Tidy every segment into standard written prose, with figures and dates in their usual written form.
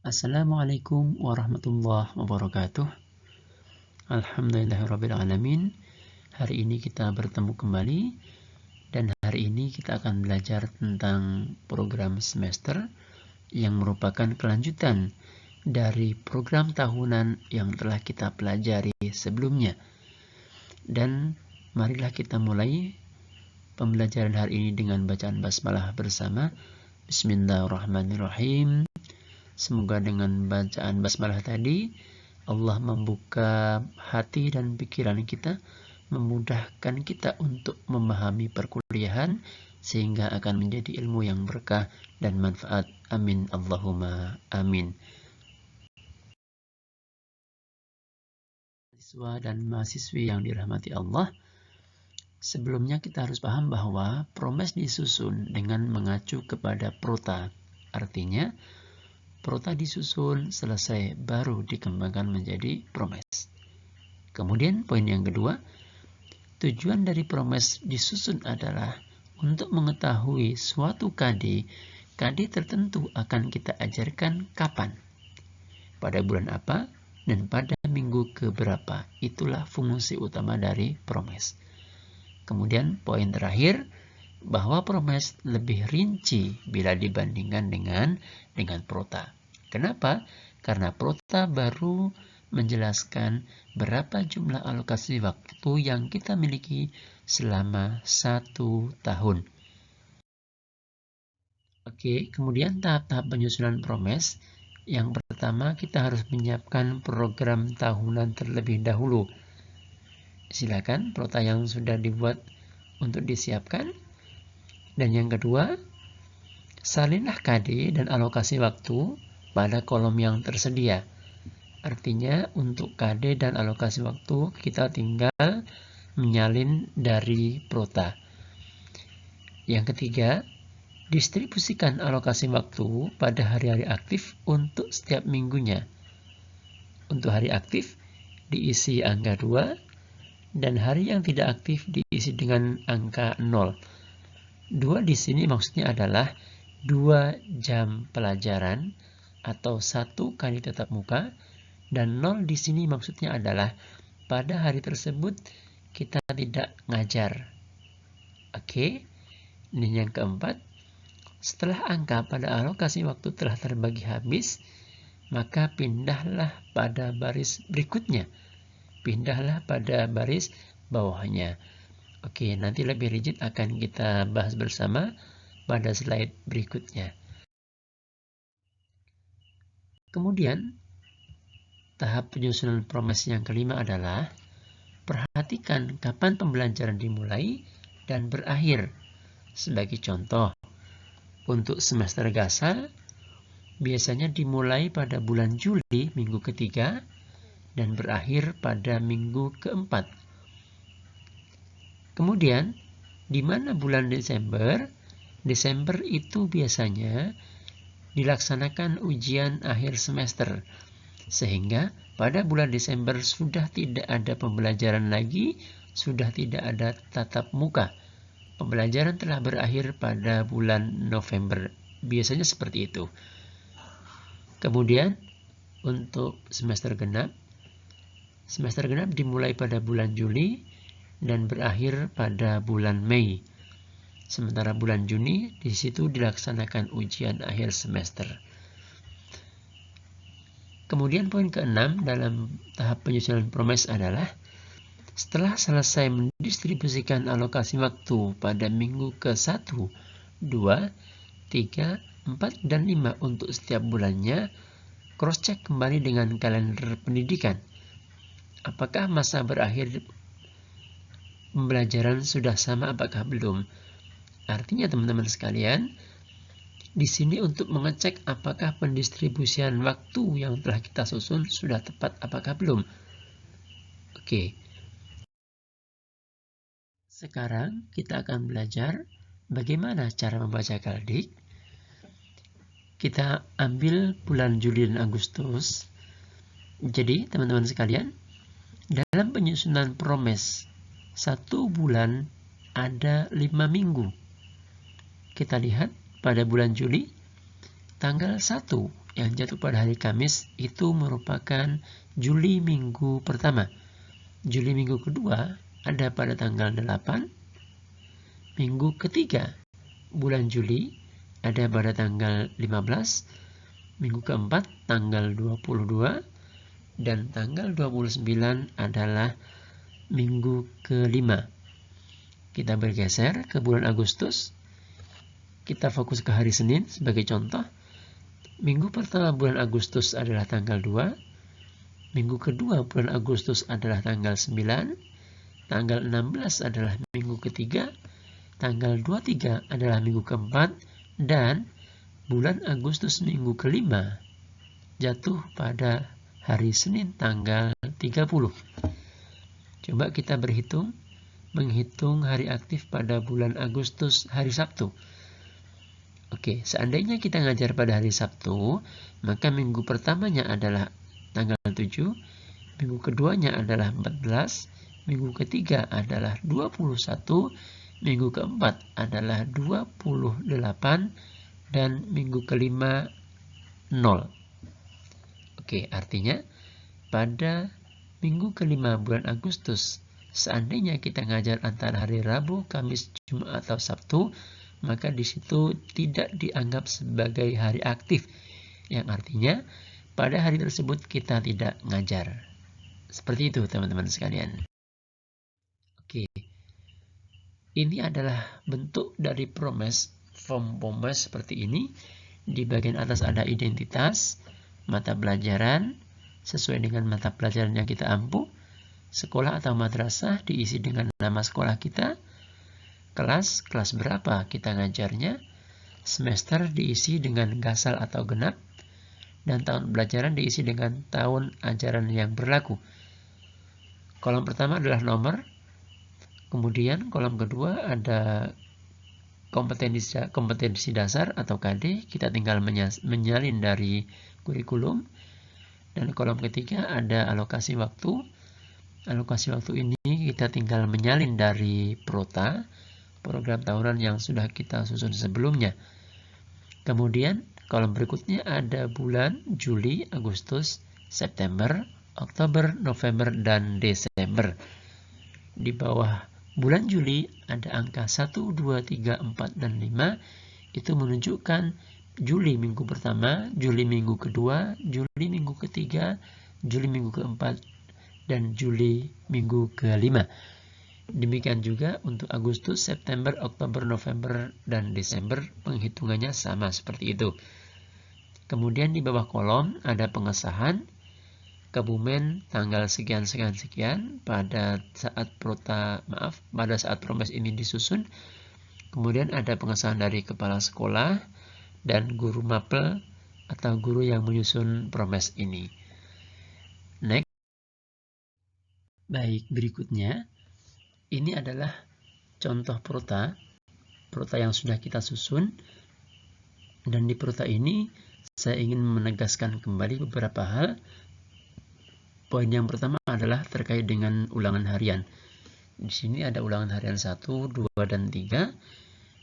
Assalamualaikum warahmatullahi wabarakatuh. Alhamdulillahirrabbilalamin. Hari ini kita bertemu kembali dan hari ini kita akan belajar tentang program semester yang merupakan kelanjutan dari program tahunan yang telah kita pelajari sebelumnya. Dan marilah kita mulai pembelajaran hari ini dengan bacaan basmalah bersama. Bismillahirrahmanirrahim. Semoga dengan bacaan basmalah tadi Allah membuka hati dan pikiran kita, memudahkan kita untuk memahami perkuliahan sehingga akan menjadi ilmu yang berkah dan manfaat. Amin Allahumma amin. Siswa dan mahasiswi yang dirahmati Allah, sebelumnya kita harus paham bahwa promes disusun dengan mengacu kepada prota. Artinya prota disusun, selesai, baru dikembangkan menjadi promes. Kemudian poin yang kedua, tujuan dari promes disusun adalah untuk mengetahui suatu KD tertentu akan kita ajarkan kapan, pada bulan apa, dan pada minggu keberapa. Itulah fungsi utama dari promes. Kemudian poin terakhir, bahwa promes lebih rinci bila dibandingkan dengan prota. Kenapa? Karena prota baru menjelaskan berapa jumlah alokasi waktu yang kita miliki selama 1 tahun. Oke, kemudian tahap-tahap penyusunan promes. Yang pertama, kita harus menyiapkan program tahunan terlebih dahulu. Silakan prota yang sudah dibuat untuk disiapkan. Dan yang kedua, salinlah KD dan alokasi waktu pada kolom yang tersedia. Artinya untuk KD dan alokasi waktu kita tinggal menyalin dari prota. Yang ketiga, distribusikan alokasi waktu pada hari-hari aktif untuk setiap minggunya. Untuk hari aktif diisi angka 2 dan hari yang tidak aktif diisi dengan angka 0. 2 di sini maksudnya adalah 2 jam pelajaran atau 1 kali tatap muka, dan 0 di sini maksudnya adalah pada hari tersebut kita tidak ngajar. Oke. Dan yang keempat, setelah angka pada alokasi waktu telah terbagi habis, maka pindahlah pada baris berikutnya. Pindahlah pada baris bawahnya. Oke, nanti lebih rigid akan kita bahas bersama pada slide berikutnya. Kemudian, tahap penyusunan promes yang kelima adalah perhatikan kapan pembelajaran dimulai dan berakhir. Sebagai contoh, untuk semester gasal biasanya dimulai pada bulan Juli minggu ketiga dan berakhir pada minggu keempat. Kemudian, di mana bulan Desember? Desember itu biasanya dilaksanakan ujian akhir semester. Sehingga pada bulan Desember sudah tidak ada pembelajaran lagi, sudah tidak ada tatap muka. Pembelajaran telah berakhir pada bulan November. Biasanya seperti itu. Kemudian, untuk semester genap dimulai pada bulan Juli dan berakhir pada bulan Mei. Sementara bulan Juni di situ dilaksanakan ujian akhir semester. Kemudian poin ke-6 dalam tahap penyusunan promes adalah setelah selesai mendistribusikan alokasi waktu pada minggu ke-1, 2, 3, 4, dan 5 untuk setiap bulannya, cross-check kembali dengan kalender pendidikan. Apakah masa berakhir pembelajaran sudah sama, apakah belum? Artinya teman-teman sekalian, di sini untuk mengecek apakah pendistribusian waktu yang telah kita susun sudah tepat, apakah belum. Oke. Sekarang kita akan belajar bagaimana cara membaca kaldik. Kita ambil bulan Juli dan Agustus. Jadi teman-teman sekalian, dalam penyusunan promes 1 bulan ada 5 minggu. Kita lihat pada bulan Juli tanggal 1, yang jatuh pada hari Kamis itu merupakan Juli minggu pertama. Juli minggu kedua ada pada tanggal 8. Minggu ketiga bulan Juli ada pada tanggal 15. Minggu keempat tanggal 22. Dan tanggal 29 adalah minggu kelima. Kita bergeser ke bulan Agustus. Kita fokus ke hari Senin sebagai contoh. Minggu pertama bulan Agustus adalah tanggal 2. Minggu kedua bulan Agustus adalah tanggal 9. Tanggal 16 adalah minggu ketiga. Tanggal 23 adalah minggu keempat. Dan bulan Agustus minggu kelima jatuh pada hari Senin tanggal 30. Coba kita menghitung hari aktif pada bulan Agustus hari Sabtu. Oke, seandainya kita ngajar pada hari Sabtu, maka minggu pertamanya adalah tanggal 7, minggu keduanya adalah 14, minggu ketiga adalah 21, minggu keempat adalah 28, dan minggu kelima 0. Oke, artinya pada minggu kelima bulan Agustus, seandainya kita ngajar antara hari Rabu, Kamis, Jumat, atau Sabtu, maka di situ tidak dianggap sebagai hari aktif, yang artinya pada hari tersebut kita tidak ngajar. Seperti itu teman-teman sekalian. Oke, ini adalah bentuk dari promes, form promes seperti ini. Di bagian atas ada identitas, mata pelajaran, sesuai dengan mata pelajaran yang kita ampu, sekolah atau madrasah diisi dengan nama sekolah kita, kelas berapa kita ngajarnya, semester diisi dengan gasal atau genap, dan tahun pelajaran diisi dengan tahun ajaran yang berlaku. Kolom pertama adalah nomor, kemudian kolom kedua ada kompetensi dasar atau KD, kita tinggal menyalin dari kurikulum, dan kolom ketiga ada alokasi waktu. Alokasi waktu ini kita tinggal menyalin dari Prota, program tahunan yang sudah kita susun sebelumnya. Kemudian kolom berikutnya ada bulan Juli, Agustus, September, Oktober, November, dan Desember. Di bawah bulan Juli ada angka 1, 2, 3, 4, dan 5. Itu menunjukkan Juli minggu pertama, Juli minggu kedua, Juli minggu ketiga, Juli minggu keempat, dan Juli minggu kelima. Demikian juga untuk Agustus, September, Oktober, November, dan Desember penghitungannya sama seperti itu. Kemudian di bawah kolom ada pengesahan Kebumen tanggal sekian pada saat promes ini disusun. Kemudian ada pengesahan dari kepala sekolah dan guru mapel atau guru yang menyusun promes ini. Next. Baik, berikutnya ini adalah contoh prota yang sudah kita susun, dan di prota ini saya ingin menegaskan kembali beberapa hal. Poin yang pertama adalah terkait dengan ulangan harian. Di sini ada ulangan harian 1, 2, dan 3.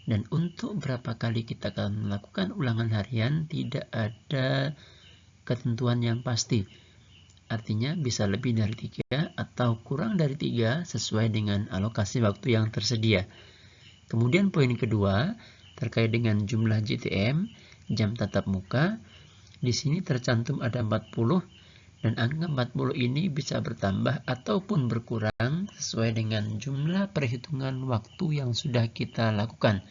Dan untuk berapa kali kita akan melakukan ulangan harian tidak ada ketentuan yang pasti. Artinya bisa lebih dari 3 atau kurang dari 3 sesuai dengan alokasi waktu yang tersedia. Kemudian poin kedua terkait dengan jumlah JTM, jam tatap muka. Di sini tercantum ada 40, dan angka 40 ini bisa bertambah ataupun berkurang sesuai dengan jumlah perhitungan waktu yang sudah kita lakukan.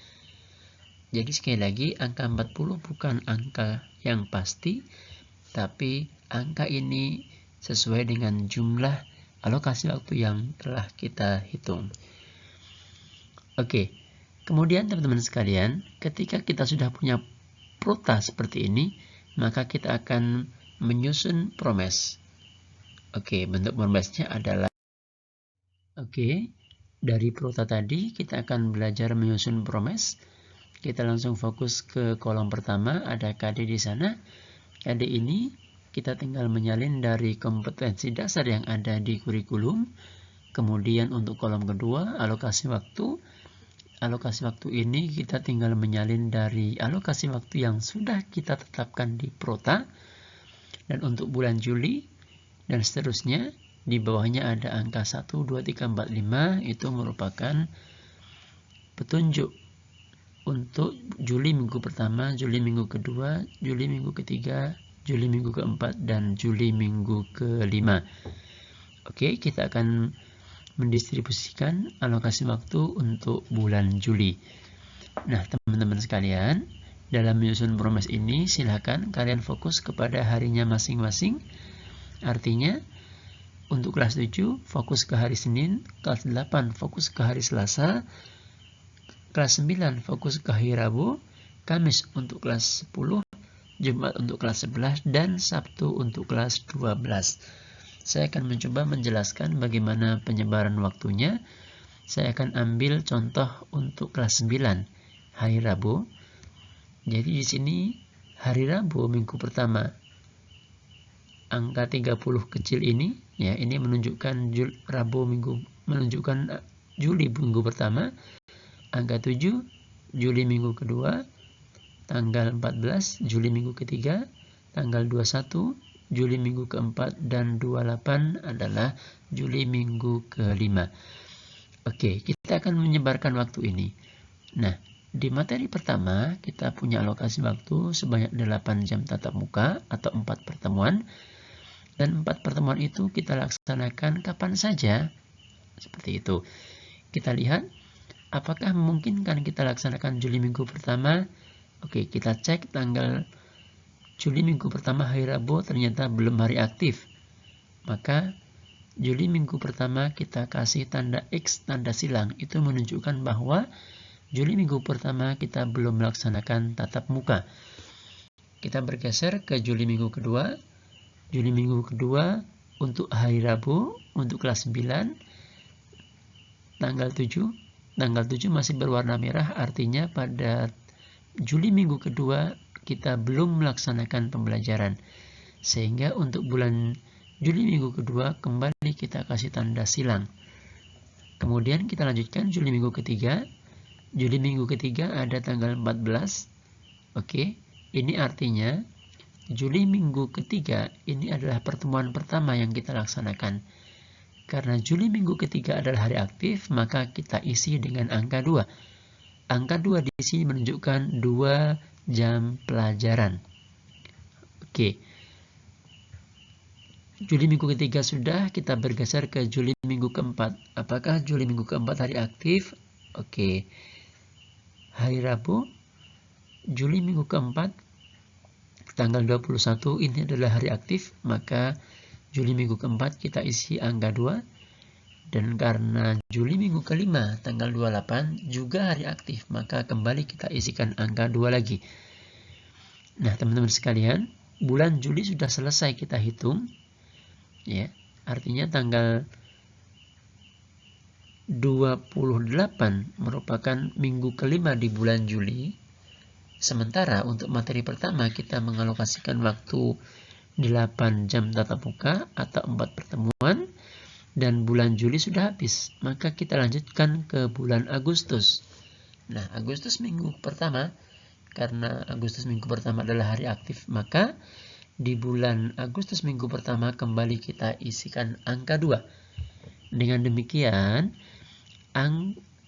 Jadi sekali lagi, angka 40 bukan angka yang pasti, tapi angka ini sesuai dengan jumlah alokasi waktu yang telah kita hitung. Oke, kemudian teman-teman sekalian, ketika kita sudah punya prota seperti ini, maka kita akan menyusun promes. Oke, bentuk promesnya adalah dari prota tadi kita akan belajar menyusun promes. Kita langsung fokus ke kolom pertama, ada KD di sana. KD ini kita tinggal menyalin dari kompetensi dasar yang ada di kurikulum. Kemudian untuk kolom kedua, alokasi waktu. alokasi waktu ini kita tinggal menyalin dari alokasi waktu yang sudah kita tetapkan di Prota. Dan untuk bulan Juli dan seterusnya, di bawahnya ada angka 1, 2, 3, 4, 5, itu merupakan petunjuk untuk Juli minggu pertama, Juli minggu kedua, Juli minggu ketiga, Juli minggu keempat, dan Juli minggu kelima. Oke, kita akan mendistribusikan alokasi waktu untuk bulan Juli. Nah, teman-teman sekalian, dalam menyusun promes ini silakan kalian fokus kepada harinya masing-masing. Artinya, untuk kelas 7 fokus ke hari Senin, kelas 8 fokus ke hari Selasa, kelas 9 fokus ke hari Rabu, Kamis untuk kelas 10, Jumat untuk kelas 11, dan Sabtu untuk kelas 12. Saya akan mencoba menjelaskan bagaimana penyebaran waktunya. Saya akan ambil contoh untuk kelas 9, hari Rabu. Jadi di sini hari Rabu minggu pertama, angka 30 kecil ini, ya, ini menunjukkan Juli minggu pertama. Angka 7, Juli minggu kedua, tanggal 14, Juli minggu ketiga, tanggal 21, Juli minggu keempat, dan 28 adalah Juli minggu kelima. Oke, kita akan menyebarkan waktu ini. Nah, di materi pertama, kita punya alokasi waktu sebanyak 8 jam tatap muka atau 4 pertemuan. Dan 4 pertemuan itu kita laksanakan kapan saja. Seperti itu. Kita lihat apakah memungkinkan kita laksanakan Juli minggu pertama. Oke, kita cek tanggal Juli minggu pertama hari Rabu ternyata belum hari aktif. Maka Juli minggu pertama kita kasih tanda X, tanda silang. Itu menunjukkan bahwa Juli minggu pertama kita belum melaksanakan tatap muka. Kita bergeser ke Juli minggu kedua. Juli minggu kedua untuk hari Rabu, untuk kelas 9, tanggal 7. Tanggal 7 masih berwarna merah, artinya pada Juli minggu kedua kita belum melaksanakan pembelajaran. Sehingga untuk bulan Juli minggu kedua kembali kita kasih tanda silang. Kemudian kita lanjutkan Juli minggu ketiga. Juli minggu ketiga ada tanggal 14. Oke, ini artinya Juli minggu ketiga ini adalah pertemuan pertama yang kita laksanakan. Karena Juli minggu ketiga adalah hari aktif, maka kita isi dengan angka 2. Angka 2 di sini menunjukkan 2 jam pelajaran. Oke. Juli minggu ketiga sudah, kita bergeser ke Juli minggu keempat. Apakah Juli minggu keempat hari aktif? Oke. Hari Rabu, Juli minggu keempat, tanggal 21 ini adalah hari aktif, maka Juli minggu keempat kita isi angka 2. Dan karena Juli minggu kelima tanggal 28 juga hari aktif, maka kembali kita isikan angka 2 lagi. Nah, teman-teman sekalian, bulan Juli sudah selesai kita hitung. Ya, artinya tanggal 28 merupakan minggu kelima di bulan Juli. Sementara untuk materi pertama kita mengalokasikan waktu 8 jam tatap muka atau 4 pertemuan, dan bulan Juli sudah habis, maka kita lanjutkan ke bulan Agustus. Nah, Agustus minggu pertama, karena Agustus minggu pertama adalah hari aktif, maka di bulan Agustus minggu pertama kembali kita isikan angka 2. Dengan demikian,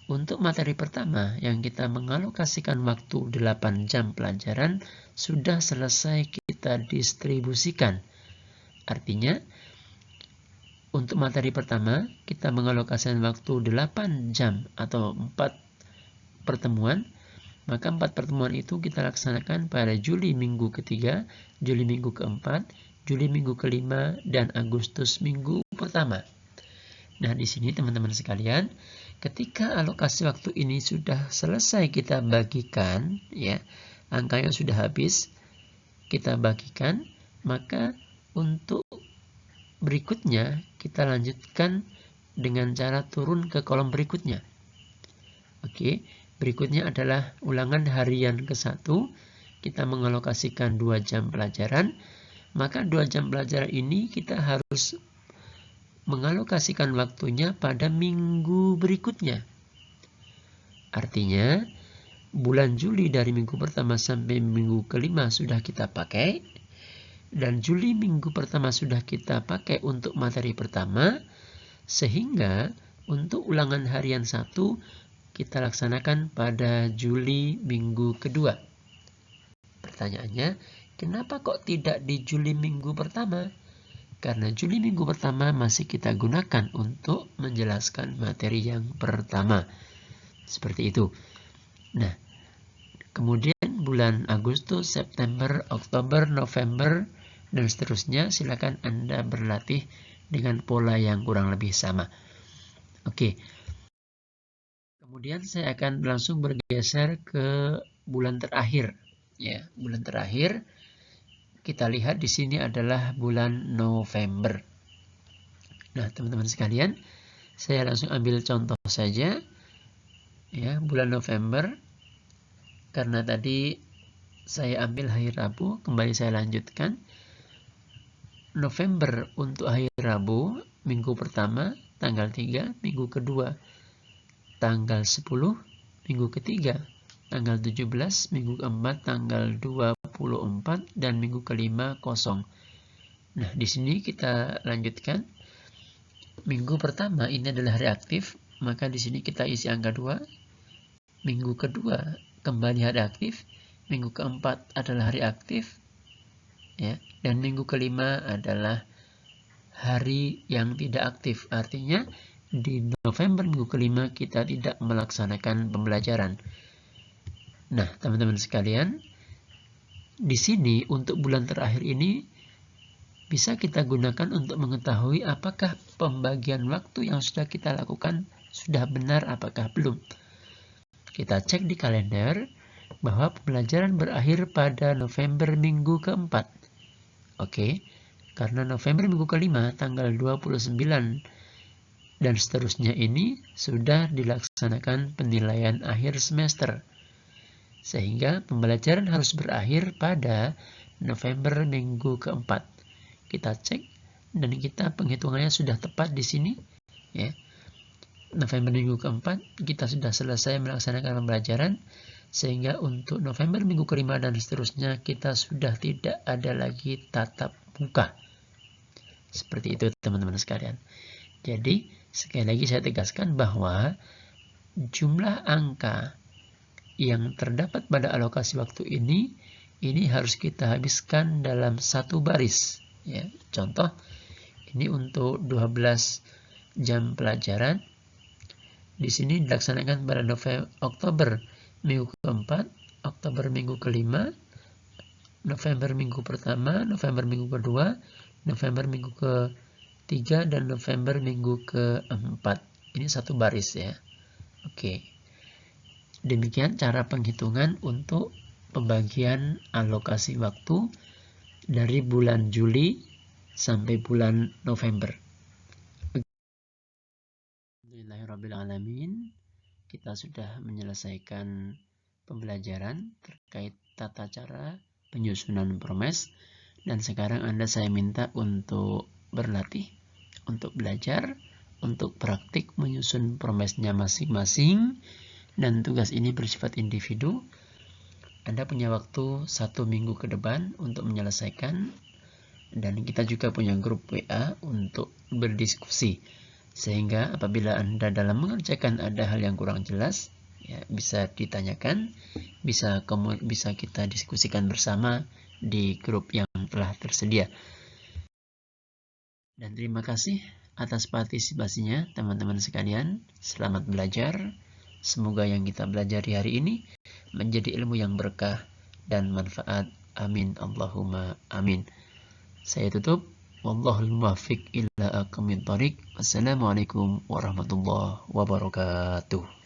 untuk materi pertama yang kita mengalokasikan waktu 8 jam pelajaran sudah selesai kita distribusikan. Artinya, untuk materi pertama kita mengalokasikan waktu 8 jam atau 4 pertemuan. Maka 4 pertemuan itu kita laksanakan pada Juli minggu ketiga, Juli minggu keempat, Juli minggu kelima, dan Agustus minggu pertama. Nah, di sini teman-teman sekalian, ketika alokasi waktu ini sudah selesai kita bagikan, ya, angkanya sudah habis, kita bagikan, maka untuk berikutnya kita lanjutkan dengan cara turun ke kolom berikutnya. Oke, berikutnya adalah ulangan harian ke-1. Kita mengalokasikan 2 jam pelajaran, maka 2 jam pelajaran ini kita harus mengalokasikan waktunya pada minggu berikutnya. Artinya, bulan Juli dari minggu pertama sampai minggu kelima sudah kita pakai, dan Juli minggu pertama sudah kita pakai untuk materi pertama, sehingga untuk ulangan harian 1 kita laksanakan pada Juli minggu kedua. Pertanyaannya, kenapa kok tidak di Juli minggu pertama? Karena Juli minggu pertama masih kita gunakan untuk menjelaskan materi yang pertama. Seperti itu. Nah, kemudian bulan Agustus, September, Oktober, November, dan seterusnya silakan Anda berlatih dengan pola yang kurang lebih sama. Oke. Kemudian saya akan langsung bergeser ke bulan terakhir. Ya, bulan terakhir kita lihat di sini adalah bulan November. Nah, teman-teman sekalian, saya langsung ambil contoh saja. Ya, bulan November. Karena tadi saya ambil hari Rabu, kembali saya lanjutkan. November untuk hari Rabu, minggu pertama, tanggal 3, minggu kedua, tanggal 10, minggu ketiga, tanggal 17, minggu keempat, tanggal 24, dan minggu kelima kosong. Nah, di sini kita lanjutkan. Minggu pertama ini adalah hari aktif, maka di sini kita isi angka 2. Minggu kedua kembali hari aktif, minggu keempat adalah hari aktif, ya, dan minggu kelima adalah hari yang tidak aktif. Artinya di November minggu kelima kita tidak melaksanakan pembelajaran. Nah, teman-teman sekalian, di sini untuk bulan terakhir ini bisa kita gunakan untuk mengetahui apakah pembagian waktu yang sudah kita lakukan sudah benar apakah belum. Kita cek di kalender bahwa pembelajaran berakhir pada November minggu keempat. Oke, karena November minggu kelima tanggal 29 dan seterusnya ini sudah dilaksanakan penilaian akhir semester. Sehingga pembelajaran harus berakhir pada November minggu keempat. Kita cek dan kita penghitungannya sudah tepat di sini, ya. November minggu keempat kita sudah selesai melaksanakan pembelajaran, sehingga untuk November minggu kelima dan seterusnya kita sudah tidak ada lagi tatap muka. Seperti itu teman-teman sekalian. Jadi sekali lagi saya tegaskan bahwa jumlah angka yang terdapat pada alokasi waktu ini harus kita habiskan dalam satu baris. Ya, contoh, ini untuk 12 jam pelajaran. Di sini dilaksanakan pada Oktober minggu keempat, Oktober minggu kelima, November minggu pertama, November minggu kedua, November minggu ketiga, dan November minggu keempat. Ini satu baris ya. Oke. Demikian cara penghitungan untuk pembagian alokasi waktu dari bulan Juli sampai bulan November. Alhamdulillahirrabbilalamin, kita sudah menyelesaikan pembelajaran terkait tata cara penyusunan promes, dan sekarang saya minta untuk berlatih, untuk belajar, untuk praktik menyusun promesnya masing-masing, dan tugas ini bersifat individu. Anda punya waktu 1 minggu ke depan untuk menyelesaikan, dan kita juga punya grup WA untuk berdiskusi, sehingga apabila Anda dalam mengerjakan ada hal yang kurang jelas, ya, bisa ditanyakan, bisa kita diskusikan bersama di grup yang telah tersedia. Dan terima kasih atas partisipasinya teman-teman sekalian. Selamat belajar. Semoga yang kita belajar di hari ini menjadi ilmu yang berkah dan manfaat. Amin Allahumma amin. Saya tutup. Wallahul muwaffiq ila aqwamit thoriq. Wassalamualaikum warahmatullahi wabarakatuh.